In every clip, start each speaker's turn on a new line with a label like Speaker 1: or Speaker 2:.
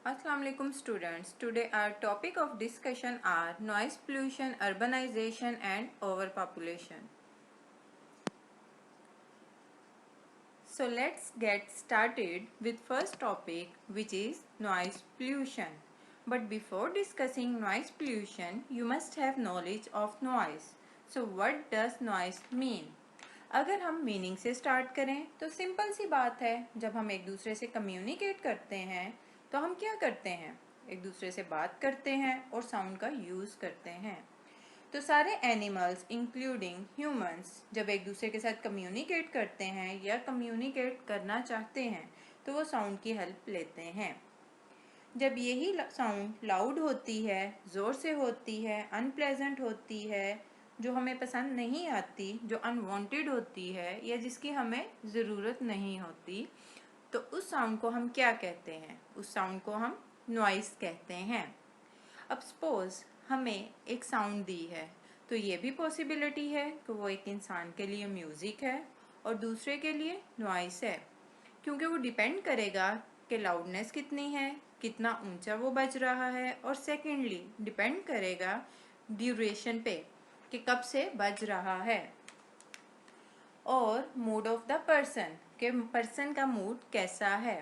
Speaker 1: Assalamu alaikum students. Today our topic of discussion are noise pollution, urbanization and overpopulation. So let's get started with first topic, which is noise pollution. But before discussing noise pollution, you must have knowledge of noise. So what does noise mean? अगर हम meaning से start करें तो simple सी बात है, जब हम एक दूसरे से कम्युनिकेट करते हैं तो हम क्या करते हैं, एक दूसरे से बात करते हैं और साउंड का यूज़ करते हैं। तो सारे एनिमल्स इंक्लूडिंग ह्यूमंस जब एक दूसरे के साथ कम्युनिकेट करते हैं या कम्युनिकेट करना चाहते हैं तो वो साउंड की हेल्प लेते हैं। जब यही साउंड लाउड होती है, ज़ोर से होती है, अनप्लेजेंट होती है, जो हमें पसंद नहीं आती, जो अनवांटेड होती है या जिसकी हमें ज़रूरत नहीं होती, तो उस साउंड को हम क्या कहते हैं? उस साउंड को हम नॉइस कहते हैं। अब सपोज हमें एक साउंड दी है तो ये भी पॉसिबिलिटी है कि वो एक इंसान के लिए म्यूज़िक है और दूसरे के लिए नॉइस है, क्योंकि वो डिपेंड करेगा कि लाउडनेस कितनी है, कितना ऊंचा वो बज रहा है, और सेकेंडली डिपेंड करेगा ड्यूरेशन पे कि कब से बज रहा है, और मूड ऑफ द पर्सन के पर्सन का मूड कैसा है।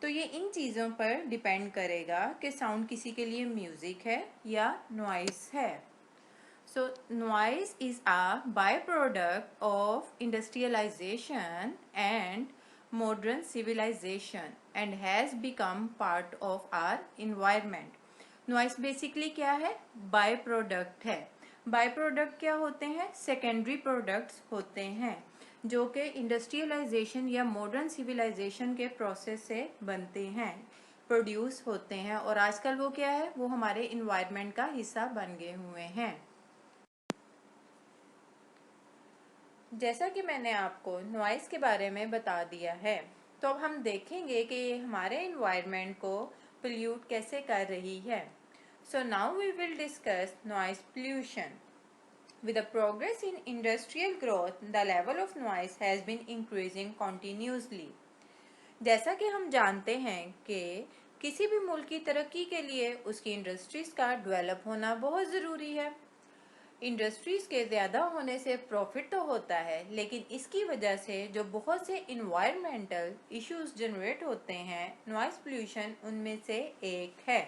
Speaker 1: तो ये इन चीज़ों पर डिपेंड करेगा कि साउंड किसी के लिए म्यूज़िक है या नॉइस है। So noise is a byproduct of industrialization and modern civilization and has become part of our environment. Noise basically क्या है? Byproduct है। Byproduct क्या होते हैं? Secondary products होते हैं जो कि इंडस्ट्रियलाइजेशन या मॉडर्न सिविलाइजेशन के प्रोसेस से बनते हैं, प्रोड्यूस होते हैं, और आजकल वो क्या है, वो हमारे इन्वायरमेंट का हिस्सा बन गए हुए हैं। जैसा कि मैंने आपको नॉइस के बारे में बता दिया है, तो अब हम देखेंगे कि ये हमारे इन्वायरमेंट को पोल्यूट कैसे कर रही है। So now we will discuss noise pollution. With the progress in industrial growth, the level of noise has been increasing continuously. जैसा कि हम जानते हैं कि किसी भी मुल्क की तरक्की के लिए उसकी इंडस्ट्रीज का डेवलप होना बहुत ज़रूरी है। इंडस्ट्रीज के ज़्यादा होने से प्रॉफिट तो होता है, लेकिन इसकी वजह से जो बहुत से इन्वायरमेंटल इश्यूज जनरेट होते हैं, नॉइस पोल्यूशन उनमें से एक है।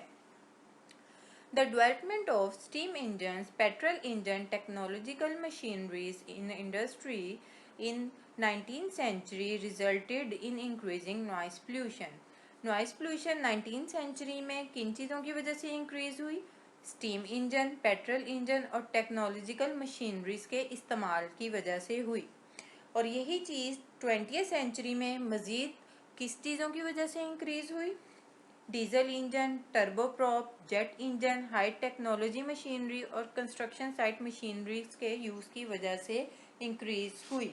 Speaker 1: The development of steam engines, petrol engine, technological machineries in industry in 19th century resulted in increasing noise pollution. Noise pollution 19th century में किन चीज़ों की वजह से इंक्रीज हुई? स्टीम इंजन, पेट्रोल इंजन और टेक्नोलॉजिकल मशीनरीज के इस्तेमाल की वजह से हुई। और यही चीज़ 20th सेंचुरी में मज़ीद किस चीज़ों की वजह से इंक्रीज हुई? Diesel engine, turboprop, jet engine, high technology machinery और कंस्ट्रक्शन साइट मशीनरीज के यूज़ की वजह से इंक्रीज हुई।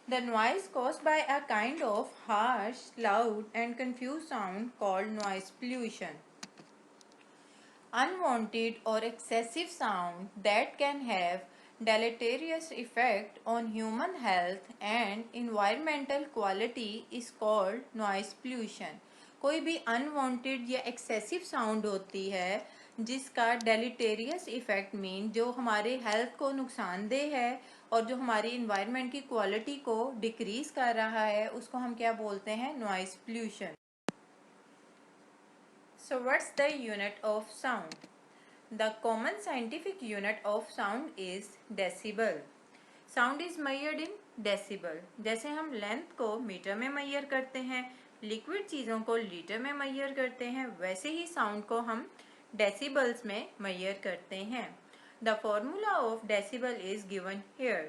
Speaker 1: The noise caused by a kind of harsh, loud and confused sound called noise pollution. Unwanted or excessive sound that can have deleterious effect on human health and environmental quality is called noise pollution. कोई भी unwanted या excessive sound होती है जिसका डेलिटेरियस effect mean जो हमारे health को नुकसानदेह है और जो हमारी इन्वायरमेंट की क्वालिटी को डिक्रीज कर रहा है, उसको हम क्या बोलते हैं? Noise pollution. So what's the unit of sound? The common scientific unit of sound is decibel. Sound is measured in decibel. जैसे हम लेंथ को मीटर में मेजर करते हैं, लिक्विड चीज़ों को लीटर में मेजर करते हैं, वैसे ही साउंड को हम डेसिबल्स में मेजर करते हैं। The formula of decibel is given here.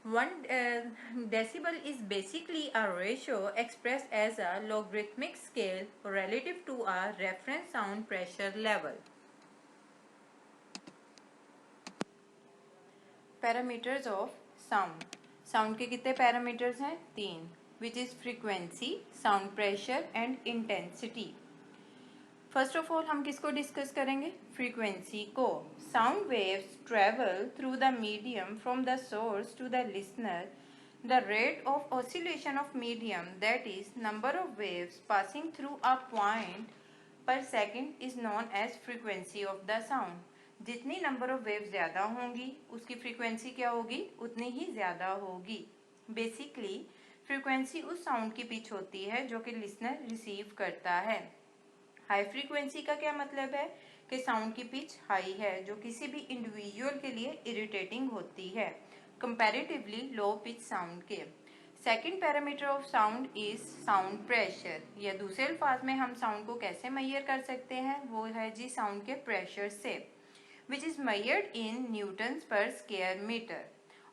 Speaker 1: 1 decibel is basically a ratio expressed as a logarithmic scale relative to a reference sound pressure level. Parameters of sound. Sound के कितने parameters हैं? 3, which is frequency, sound pressure and intensity. First of all हम किसको discuss करेंगे? Frequency को। Sound waves travel through the medium from the source to the listener The rate of oscillation of medium, that is number of waves passing through a point per second, is known as frequency of the sound. जितनी number of wave ज़्यादा होंगी उसकी frequency क्या होगी, उतनी ही ज़्यादा होगी. Basically frequency उस साउंड की पिच होती है जो कि लिसनर रिसीव करता है. हाई फ्रीक्वेंसी का क्या मतलब है कि साउंड की पिच हाई है जो किसी भी इंडिविजुअल के लिए इरिटेटिंग होती है कंपैरेटिवली लो पिच साउंड के. Second parameter of sound is sound pressure, या दूसरे अल्फाज में हम साउंड को कैसे मेजर कर सकते हैं, वो है जी साउंड के प्रेशर से, which is measured in Newton's पर स्क्वायर मीटर.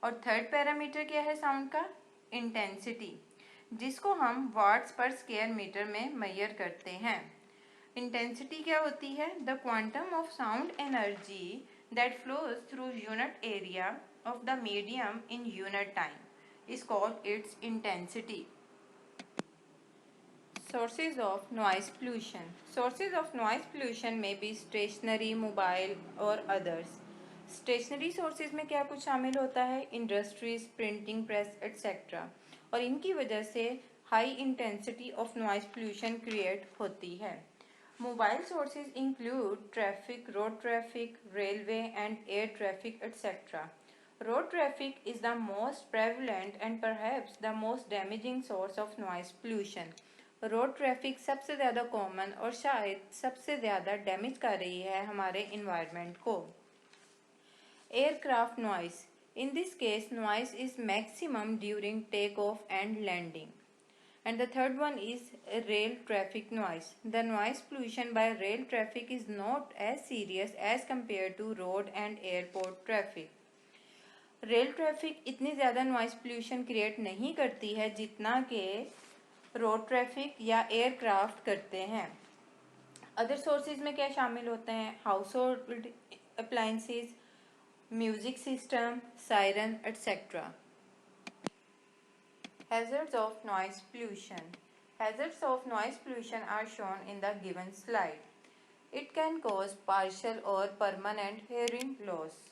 Speaker 1: और थर्ड पैरामीटर क्या है साउंड का, इंटेंसिटी, जिसको हम वाट्स पर स्क्वायर मीटर में मेजर करते हैं. इंटेंसिटी क्या होती है, the quantum of sound energy that flows through unit area of the medium in unit time is called its intensity. Sources of noise pollution. Sources of noise pollution may be stationary, mobile or others. Stationary sources में क्या कुछ शामिल होता है, industries, printing press etcetera, और इनकी वजह से high intensity of noise pollution create होती है. Mobile sources include traffic, road traffic, railway and air traffic etcetera. Road traffic is the most prevalent and perhaps the most damaging source of noise pollution. Road traffic सबसे ज़्यादा common और शायद सबसे ज़्यादा damage कर रही है हमारे इन्वायरमेंट को. Aircraft noise, in this case noise is maximum during take off and landing. And the third one is rail traffic noise. The noise pollution by rail traffic is not as serious as compared to road and airport traffic. Rail traffic इतनी ज़्यादा noise pollution create नहीं करती है जितना कि road traffic या aircraft करते हैं. अदर सोर्सेज में क्या शामिल होते हैं, house hold appliances, music system, siren etcetera. Hazards of noise pollution. Hazards of noise pollution are shown in the given slide. It can cause partial or permanent hearing loss.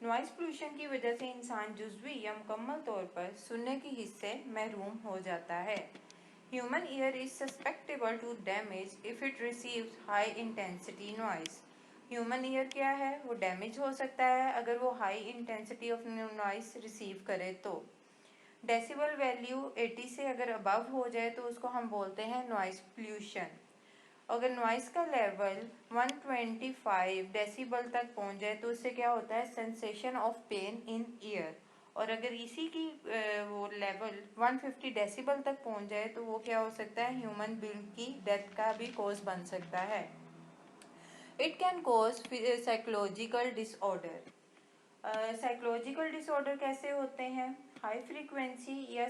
Speaker 1: Noise pollution की वजह से इंसान जुज़वी या मुकम्मल तौर पर सुनने के हिस्से महरूम हो जाता है. Human ear is susceptible to damage if it receives high intensity noise. Human ear क्या है, वो डैमेज हो सकता है अगर वो high intensity of noise receive करे तो. डेसिबल वैल्यू 80 से अगर अबव हो जाए तो उसको हम बोलते हैं नॉइस पोल्यूशन. अगर नॉइस का लेवल 125 डेसिबल तक पहुंच जाए तो उससे क्या होता है, sensation of pain in year. और अगर इसी की वो लेवल 150 डेसिबल तक पहुंच जाए तो वो क्या हो सकता है, ह्यूमन बीइंग की डेथ का भी कॉज बन सकता है. It can cause psychological disorder. Psychological disorder कैसे होते हैं, हाई फ्रीक्वेंसी या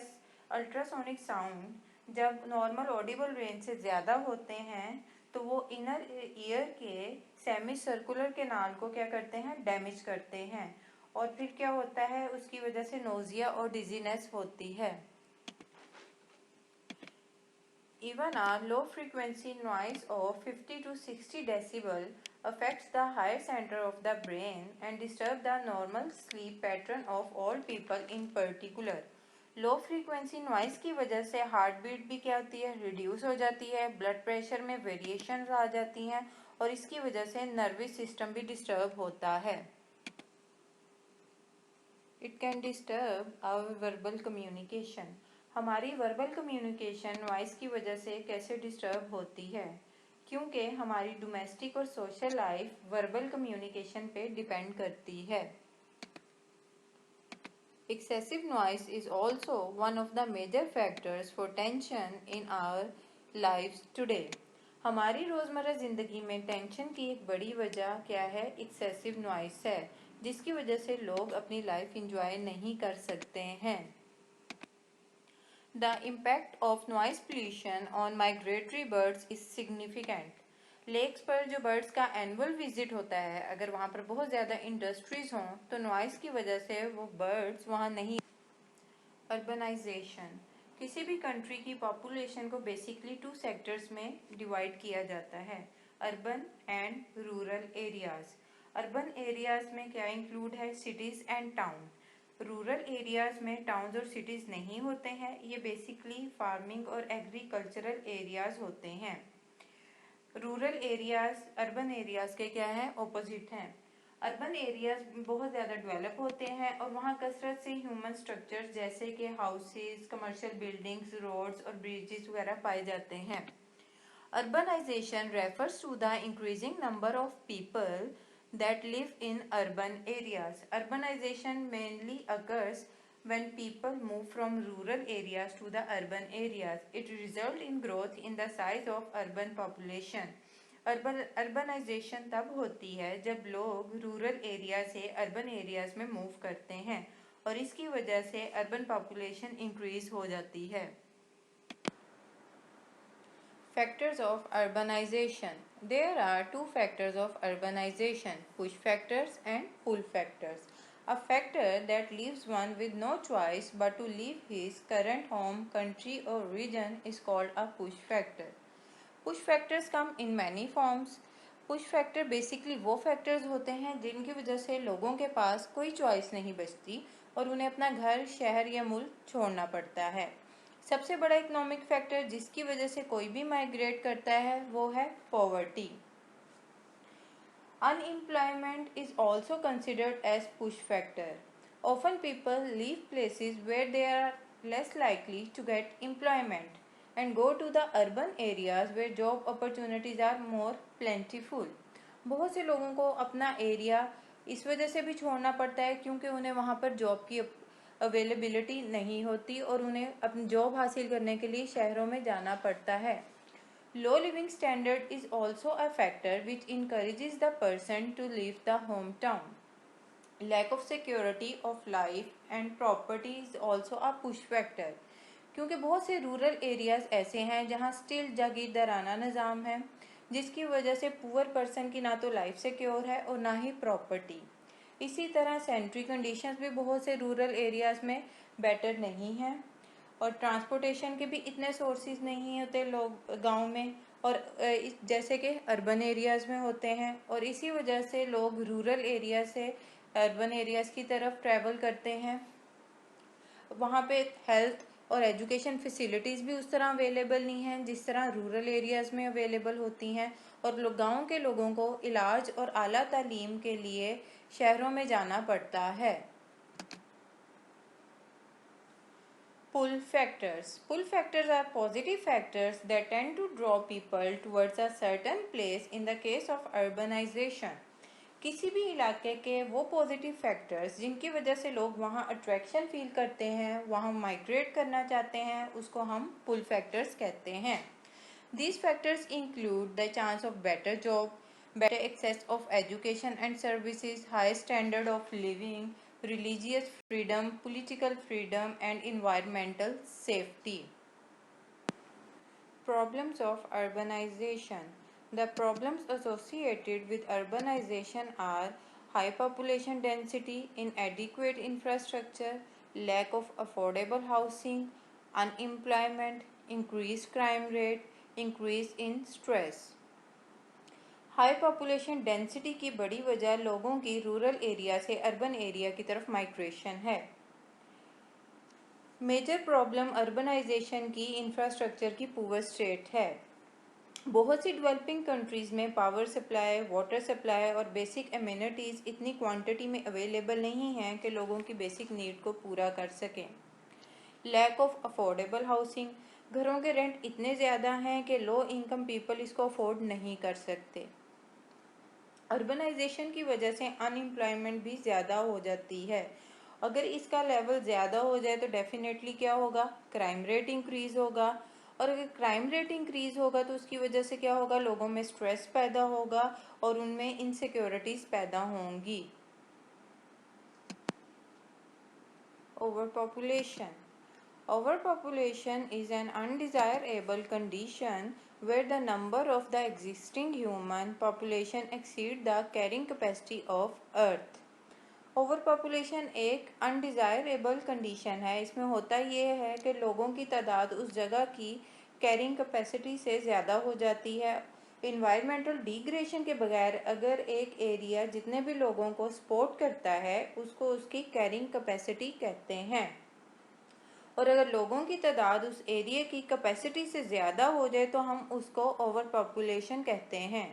Speaker 1: अल्ट्रासोनिक साउंड जब नॉर्मल ऑडिबल रेंज से ज़्यादा होते हैं तो वो इनर ईयर के सेमी सर्कुलर कैनाल को क्या करते हैं, डैमेज करते हैं. और फिर क्या होता है, उसकी वजह से नोजिया और डिजीनेस होती है. Even a low frequency noise of 50 to 60 decibel affects the higher center of the brain and disturbs the normal sleep pattern of all people in particular. Low frequency noise की वजह से heart beat भी क्या होती है, reduce हो जाती है, ब्लड प्रेशर में वेरिएशन आ जाती हैं और इसकी वजह से नर्वस सिस्टम भी डिस्टर्ब होता है. It can disturb our verbal communication. हमारी वर्बल कम्युनिकेशन नॉइस की वजह से कैसे डिस्टर्ब होती है, क्योंकि हमारी डोमेस्टिक और सोशल लाइफ वर्बल कम्युनिकेशन पे डिपेंड करती है. Excessive noise is also one of the major factors for tension in our lives today. हमारी रोज़मर्रा ज़िंदगी में टेंशन की एक बड़ी वजह क्या है, एक्सेसिव नॉइस है, जिसकी वजह से लोग अपनी लाइफ इंजॉय नहीं कर सकते हैं. The impact of noise pollution on migratory birds is significant. Lakes पर जो बर्ड्स का एनुअल विजिट होता है, अगर वहाँ पर बहुत ज़्यादा इंडस्ट्रीज हों तो नॉइस की वजह से वो बर्ड्स वहाँ नहीं. अर्बनाइजेशन. किसी भी कंट्री की पॉपुलेशन को बेसिकली 2 सेक्टर्स में डिवाइड किया जाता है, urban and rural areas. Urban areas में क्या इंक्लूड है, cities and town. Rural areas में टाउन्स और सिटीज़ नहीं होते हैं, ये बेसिकली फार्मिंग और एग्रीकल्चरल एरियाज़ होते हैं। रूरल एरियाज़ अर्बन एरियाज़ के क्या हैं, ऑपोजिट हैं। अर्बन एरियाज बहुत ज़्यादा डेवलप होते हैं और वहाँ कसरत से ह्यूमन स्ट्रक्चर्स जैसे कि हाउसेस, कमर्शियल बिल्डिंग्स, रोड्स और ब्रिजेस वगैरह पाए जाते हैं। Urbanization refers to the increasing number of people that live in urban areas. Urbanization mainly occurs when people move from rural areas to the urban areas. It results in growth in the size of urban population. Urbanization तब होती है जब लोग rural area से urban areas में move करते हैं और इसकी वजह से अर्बन पॉपुलेशन इंक्रीज हो जाती है। Factors of urbanization. There are two factors of urbanization, push factors and pull factors. A factor that leaves one with no choice but to leave his current home, country or region is called a push factor. Push factors come in many forms. Push factor basically वो factors होते हैं जिनकी वजह से लोगों के पास कोई choice नहीं बचती और उन्हें अपना घर, शहर या मुल्क छोड़ना पड़ता है। सबसे बड़ा इकोनॉमिक फैक्टर जिसकी वजह से कोई भी माइग्रेट करता है वो है poverty. Unemployment is also considered as push factor. Often people leave places where they are less likely to get employment and go to the urban areas where job opportunities are more plentiful. बहुत से लोगों को अपना area इस वजह से भी छोड़ना पड़ता है क्योंकि उन्हें वहाँ पर जॉब की अवेलेबिलिटी नहीं होती और उन्हें अपनी जॉब हासिल करने के लिए शहरों में जाना पड़ता है। Low living standard is also a factor which encourages the person to leave the hometown. Lack of security of life and property is also a push factor. क्योंकि बहुत से रूरल एरियाज ऐसे हैं जहां स्टिल जागीरदाराना निज़ाम है जिसकी वजह से पुअर पर्सन की ना तो लाइफ सिक्योर है और ना ही प्रॉपर्टी। इसी तरह सैनिटरी कंडीशंस भी बहुत से रूरल एरियाज में बेटर नहीं हैं और ट्रांसपोर्टेशन के भी इतने सोर्सेज नहीं होते लोग गांव में और जैसे कि अर्बन एरियाज़ में होते हैं और इसी वजह से लोग रूरल एरिया से अर्बन एरियाज़ की तरफ ट्रैवल करते हैं। वहाँ पे हेल्थ और एजुकेशन फैसिलिटीज़ भी उस तरह अवेलेबल नहीं हैं जिस तरह रूरल एरियाज़ में अवेलेबल होती हैं और गाँव के लोगों को इलाज और आला तालीम के लिए शहरों में जाना पड़ता है। Pull factors. Pull factors are positive factors that tend to draw people towards a certain place in the case of urbanization. किसी भी इलाके के वो पॉजिटिव फैक्टर्स जिनकी वजह से लोग वहाँ अट्रैक्शन फील करते हैं, वहाँ माइग्रेट करना चाहते हैं, उसको हम पुल फैक्टर्स कहते हैं। These factors include the chance of better job, better access of education and services, high standard of living, religious freedom, political freedom and environmental safety. Problems of urbanization. The problems associated with urbanization are high population density, inadequate infrastructure, lack of affordable housing, unemployment, increased crime rate, increase in stress. High population density की बड़ी वजह लोगों की rural area से urban area की तरफ migration है। Major problem urbanisation की इंफ्रास्ट्रक्चर की पुअर स्टेट है। बहुत सी डेवलपिंग कंट्रीज़ में पावर सप्लाई, वाटर सप्लाई और बेसिक एमिनिटीज़ इतनी क्वांटिटी में अवेलेबल नहीं हैं कि लोगों की बेसिक नीड को पूरा कर सकें। लैक ऑफ अफोर्डेबल हाउसिंग, घरों के रेंट इतने ज़्यादा हैं कि लो इनकम पीपल इसको अफोर्ड नहीं कर सकते। अर्बनाइजेशन की वजह से अनएम्प्लॉयमेंट भी ज़्यादा हो जाती है। अगर इसका लेवल ज़्यादा हो जाए तो डेफिनेटली क्या होगा, क्राइम रेट इंक्रीज़ होगा और अगर क्राइम रेट इंक्रीज़ होगा तो उसकी वजह से क्या होगा, लोगों में स्ट्रेस पैदा होगा और उनमें इनसिक्योरिटीज़ पैदा होंगी। ओवरपॉपुलेशन. Overpopulation is an undesirable condition where the number of the existing human population exceed the carrying capacity of earth. Overpopulation एक undesirable condition है। इसमें होता ये है कि लोगों की तादाद उस जगह की कैरिंग कैपेसिटी से ज़्यादा हो जाती है इन्वायरमेंटल डिग्रेडेशन के बगैर अगर एक एरिया जितने भी लोगों को सपोर्ट करता है उसको उसकी कैरिंग कैपेसिटी कहते हैं। और अगर लोगों की तादाद उस एरिया की कैपेसिटी से ज़्यादा हो जाए तो हम उसको ओवर पॉपुलेशन कहते हैं।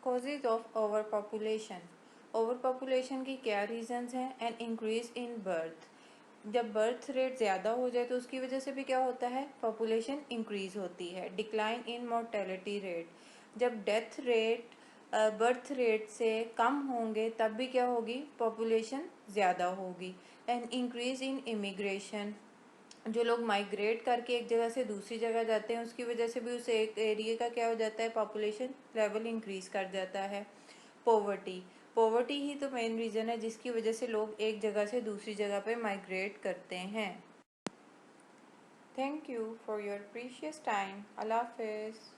Speaker 1: कॉजेज ऑफ ओवर पॉपुलेशन की क्या रीजंस हैं? एंड इंक्रीज इन बर्थ, जब बर्थ रेट ज़्यादा हो जाए तो उसकी वजह से भी क्या होता है? पॉपुलेशन इंक्रीज होती है। डिक्लाइन इन मोर्टेलिटी रेट, जब डेथ रेट बर्थ रेट से कम होंगे तब भी क्या होगी? पॉपुलेशन ज़्यादा होगी। एंड इंक्रीज इन इमिग्रेशन, जो लोग माइग्रेट करके एक जगह से दूसरी जगह जाते हैं उसकी वजह से भी उस एक एरिया का क्या हो जाता है? पॉपुलेशन लेवल इंक्रीज कर जाता है। पोवर्टी ही तो मेन रीज़न है जिसकी वजह से लोग एक जगह से दूसरी जगह पे माइग्रेट करते हैं। Thank you for your precious time. अल्लाह हाफिज़।